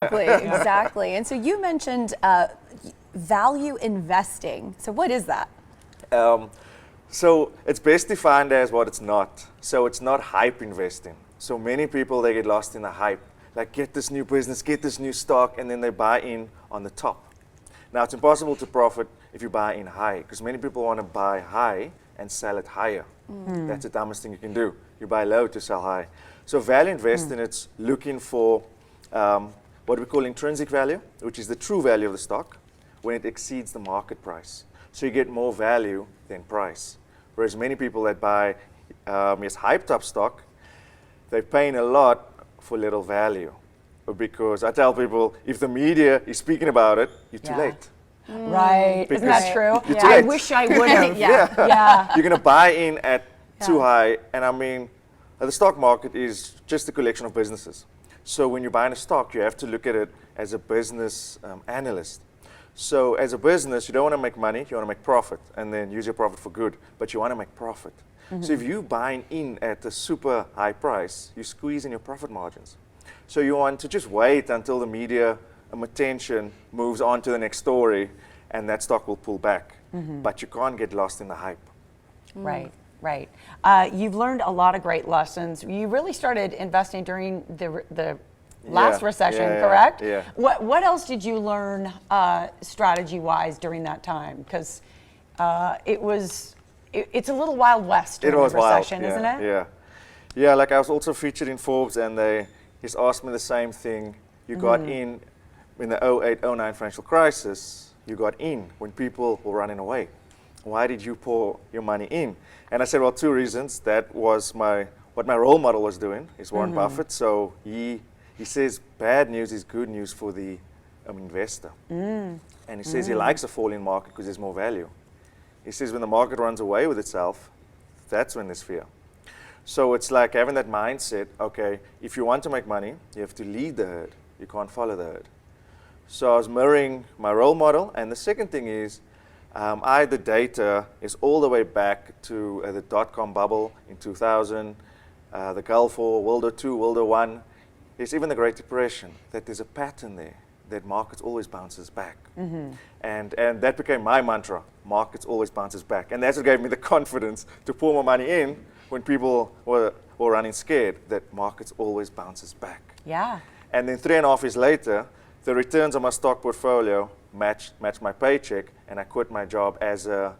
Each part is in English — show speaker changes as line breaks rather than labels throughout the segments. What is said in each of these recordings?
Exactly. And so you mentioned value investing. So what is that?
So it's best defined as what it's not. So it's not hype investing. So many people, they get lost in the hype. Like, get this new business, get this new stock, and then they buy in on the top. Now, it's impossible to profit if you buy in high, because many people want to buy high and sell it higher. That's the dumbest thing you can do. You buy low to sell high. So value investing, it's looking for what we call intrinsic value, which is the true value of the stock when it exceeds the market price. So you get more value than price. Whereas many people that buy hyped up stock, they're paying a lot for little value. Because I tell people, if the media is speaking about it, you're too late.
Right, isn't that true?
Yeah.
I wish I would have.
You're going to buy in at too high, and I mean, the stock market is just a collection of businesses. So when you're buying a stock, you have to look at it as a business analyst. So as a business, you don't want to make money, you want to make profit, and then use your profit for good, but you want to make profit. So if you're buying in at a super high price, you're squeezing your profit margins. So you want to just wait until the media attention moves on to the next story, and that stock will pull back. But you can't get lost in the hype.
Right, right. You've learned a lot of great lessons. You really started investing during the last recession, correct?
Yeah.
What else did you learn strategy-wise during that time? Because it's a little Wild West during the recession, isn't it?
Yeah. Yeah, like I was also featured in Forbes, and they just asked me the same thing. You got in the 08-09 financial crisis, you got in when people were running away. Why did you pour your money in? And I said, well, two reasons. That was what my role model was doing, is Warren Buffett. So he says bad news is good news for the investor. And he says he likes a falling market because there's more value. He says when the market runs away with itself, that's when there's fear. So it's like having that mindset, okay, if you want to make money, you have to lead the herd. You can't follow the herd. So I was mirroring my role model. And the second thing is, the data is all the way back to the dot-com bubble in 2000, the Gulf War, World War II, World War I. There's even the Great Depression, that there's a pattern there, that markets always bounces back. And that became my mantra, markets always bounces back. And that's what gave me the confidence to pour my money in when people were running scared, that markets always bounces back.
Yeah.
And then 3.5 years later, the returns on my stock portfolio matched my paycheck, and I quit my job as a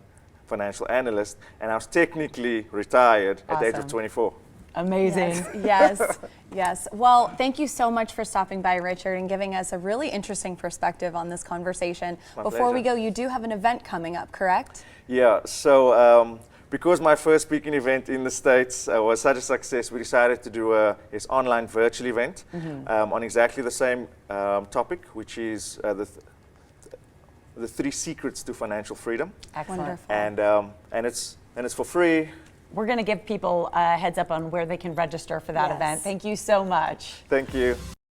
financial analyst, and I was technically retired at the age of 24.
Amazing.
Yes. Well, thank you so much for stopping by, Richard, and giving us a really interesting perspective on this conversation. Before we go, you do have an event coming up, correct?
Yeah, so because my first speaking event in the States was such a success, we decided to do this online virtual event on exactly the same topic, which is the 3 secrets to financial freedom.
Excellent.
Wonderful.
And it's for free.
We're going to give people a heads up on where they can register for that event. Thank you so much.
Thank you.